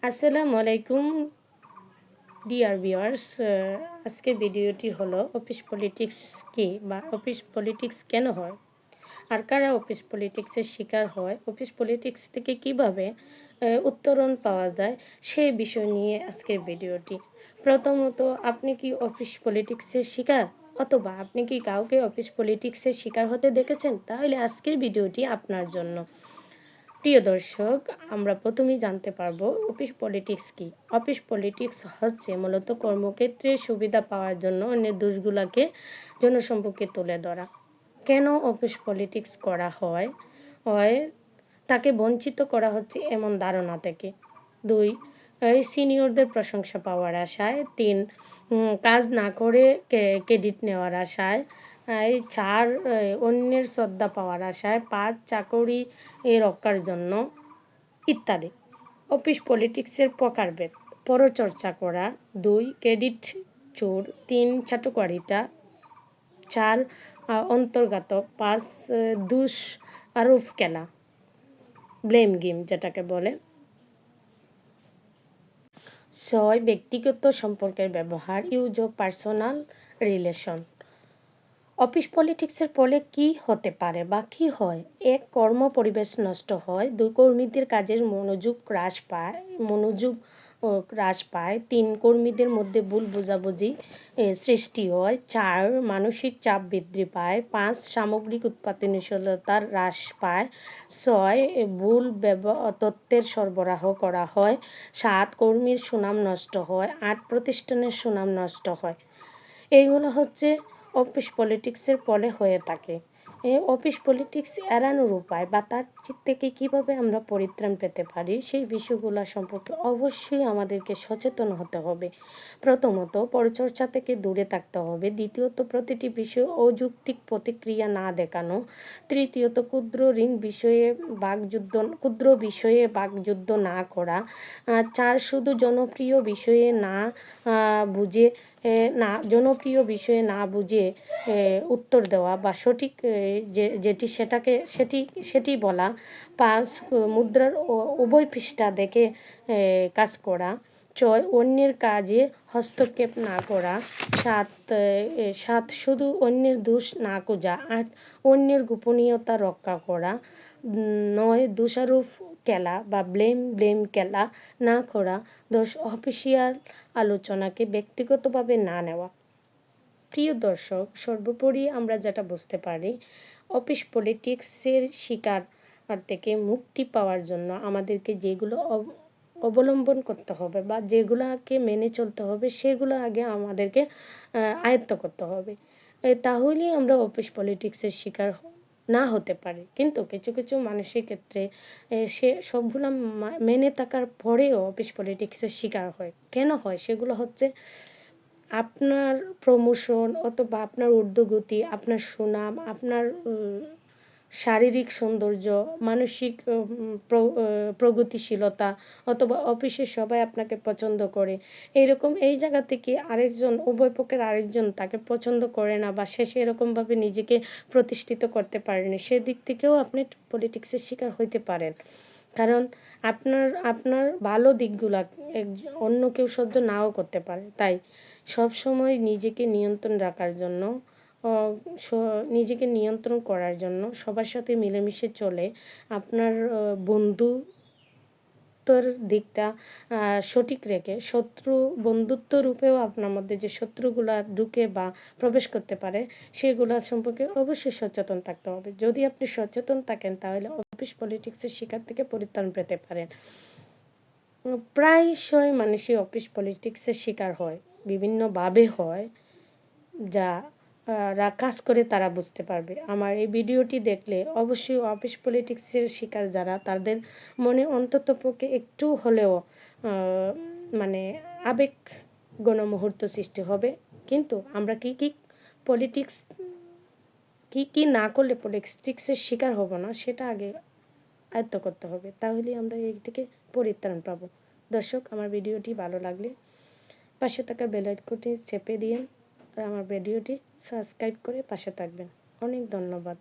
আসসালামু আলাইকুম dear viewers. আজকের ভিডিওটি হলো অফিস পলিটিক্স কি বা অফিস পলিটিক্স কেন হয় আর কারা অফিস পলিটিক্সের শিকার হয়, অফিস পলিটিক্স থেকে কিভাবে উত্তরণ পাওয়া যায় সেই বিষয় নিয়ে আজকের ভিডিওটি। প্রথমত, আপনি কি অফিস পলিটিক্সের শিকার অথবা আপনি কি কাউকে অফিস পলিটিক্সের শিকার হতে দেখেছেন? তাহলে আজকের ভিডিওটি আপনার জন্য। প্রিয় দর্শক, আমরা প্রথমেই জানতে পারবো অফিস পলিটিক্স কি। অফিস পলিটিক্স হচ্ছে মূলত কর্মক্ষেত্রে সুবিধা পাওয়ার জন্য অন্যের দোষগুলোকে জনসম্মুখে তুলে ধরা। কেন অফিস পলিটিক্স করা হয় হয় তাকে বঞ্চিত করা হচ্ছে এমন ধারণা থেকে। 2, সিনিয়রদের প্রশংসা পাওয়ার আশায়। 3, কাজ না করে ক্রেডিট নেওয়ার আশায়। 4, অন্যের শ্রদ্ধা পাওয়ার আশায়। 5, চাকরি রক্ষার জন্য ইত্যাদি। অফিস পলিটিক্সের প্রকারভেদ: পরচর্চা করা। 2, ক্রেডিট চোর। 3, চাটুকারিতা। 4, অন্তর্গত। 5, দোষ আরোপ খেলা, ব্লেম গেম যেটাকে বলে। 6, ব্যক্তিগত সম্পর্কের ব্যবহার, use of personal relation. Office পলিটিক্সের ফলে কি হতে পারে বা কি হয়? 1, কর্ম পরিবেশ নষ্ট হয়। 2, কর্মীদের কাজের মনোযোগ হ্রাস পায়। 3, কর্মীদের মধ্যে ভুল বোঝাবুঝি সৃষ্টি হয়। 4, মানসিক চাপ বৃদ্ধি পায়। 5, সামগ্রিক উৎপাদনশীলতার হ্রাস পায়। 6, ভুল তথ্যের সরবরাহ করা হয়। 7, কর্মীর সুনাম নষ্ট হয়। 8, প্রতিষ্ঠানের সুনাম নষ্ট হয়। এইগুলো হচ্ছে অফিস পলিটিক্সের ফলে হয়ে থাকে। এই অফিস পলিটিক্স এড়ানোর উপায় বা তার থেকে কীভাবে আমরা পরিত্রাণ পেতে পারি সেই বিষয়গুলো সম্পর্কে অবশ্যই আমাদেরকে সচেতন হতে হবে। প্রথমত, পরচর্চা থেকে দূরে থাকতে হবে। দ্বিতীয়ত, প্রতিটি বিষয়ে অযৌক্তিক প্রতিক্রিয়া না দেখানো। তৃতীয়ত, ক্ষুদ্র বিষয়ে বাকযুদ্ধ না করা। 4, শুধু জনপ্রিয় বিষয়ে না বুঝে উত্তর দেওয়া বা সঠিক সেটি বলা। 5, মুদ্রার উভয় পৃষ্ঠা দেখে কাজ করা। 6, অন্যের কাজে হস্তক্ষেপ না করা। 7, শুধু অন্যের দোষ না খোঁজা। 8, অন্যের গোপনীয়তা রক্ষা করা। 9, দোষারোপ খেলা বা ব্লেম খেলা না করা। 10, অফিসিয়াল আলোচনাকে ব্যক্তিগতভাবে না নেওয়া। প্রিয় দর্শক, সর্বোপরি আমরা যেটা বুঝতে পারি, অফিস পলিটিক্সের শিকার থেকে মুক্তি পাওয়ার জন্য আমাদেরকে যেগুলো অবলম্বন করতে হবে বা যেগুলোকে মেনে চলতে হবে সেগুলো আগে আমাদেরকে আয়ত্ত করতে হবে। তাহলেই আমরা অফিস পলিটিক্সের শিকার না হতে পারি। কিন্তু কিছু কিছু মানুষের ক্ষেত্রে সে সবগুলো মেনে থাকার পরেও অফিস পলিটিক্সের শিকার হয়। কেন হয়? সেগুলো হচ্ছে আপনার প্রমোশন অথবা আপনার ঊর্ধ্বগতি, আপনার সুনাম, আপনার শারীরিক সৌন্দর্য, মানসিক প্রগতিশীলতা, অথবা অফিসের সবাই আপনাকে পছন্দ করে। এই জায়গা থেকে উভয় পক্ষের আরেকজন তাকে পছন্দ করে না বা সে সেরকমভাবে নিজেকে প্রতিষ্ঠিত করতে পারেনি, সেদিক থেকেও আপনি পলিটিক্সের শিকার হইতে পারেন। কারণ আপনার ভালো দিকগুলা অন্য কেউ সহ্য নাও করতে পারে। তাই সব সময় নিজেকে নিয়ন্ত্রণ রাখার জন্য, নিজেকে নিয়ন্ত্রণ করার জন্য সবার সাথে মিলেমিশে চলে আপনার বন্ধুত্বর দিকটা সঠিক রেখে, বন্ধুত্ব রূপেও আপনার মধ্যে যে শত্রুগুলা ঢুকে বা প্রবেশ করতে পারে সেগুলা সম্পর্কে অবশ্যই সচেতন থাকতে হবে। যদি আপনি সচেতন থাকেন তাহলে অফিস পলিটিক্সের শিকার থেকে পরিত্রাণ পেতে পারেন। প্রায়শই মানুষই অফিস পলিটিক্সের শিকার হয়, বিভিন্নভাবে হয়, যারা কাজ করে তারা বুঝতে পারবে। আমার এই ভিডিওটি দেখলে অবশ্যই অফিস পলিটিক্সের শিকার যারা, তাদের মনে অন্ততপক্ষে একটু হলেও আবেগ গণমুহূর্ত সৃষ্টি হবে। কিন্তু আমরা কি না করলে পলিটিক্সের শিকার হব না সেটা আগে আয়ত্ত করতে হবে, তাহলেই আমরা এই থেকে পরিত্রাণ পাবো। দর্শক, আমার ভিডিওটি ভালো লাগলে পাশে থাকা বেল আইকনটি চেপে দিন আর আমার ভিডিওটি সাবস্ক্রাইব করে পাশে থাকবেন। অনেক ধন্যবাদ।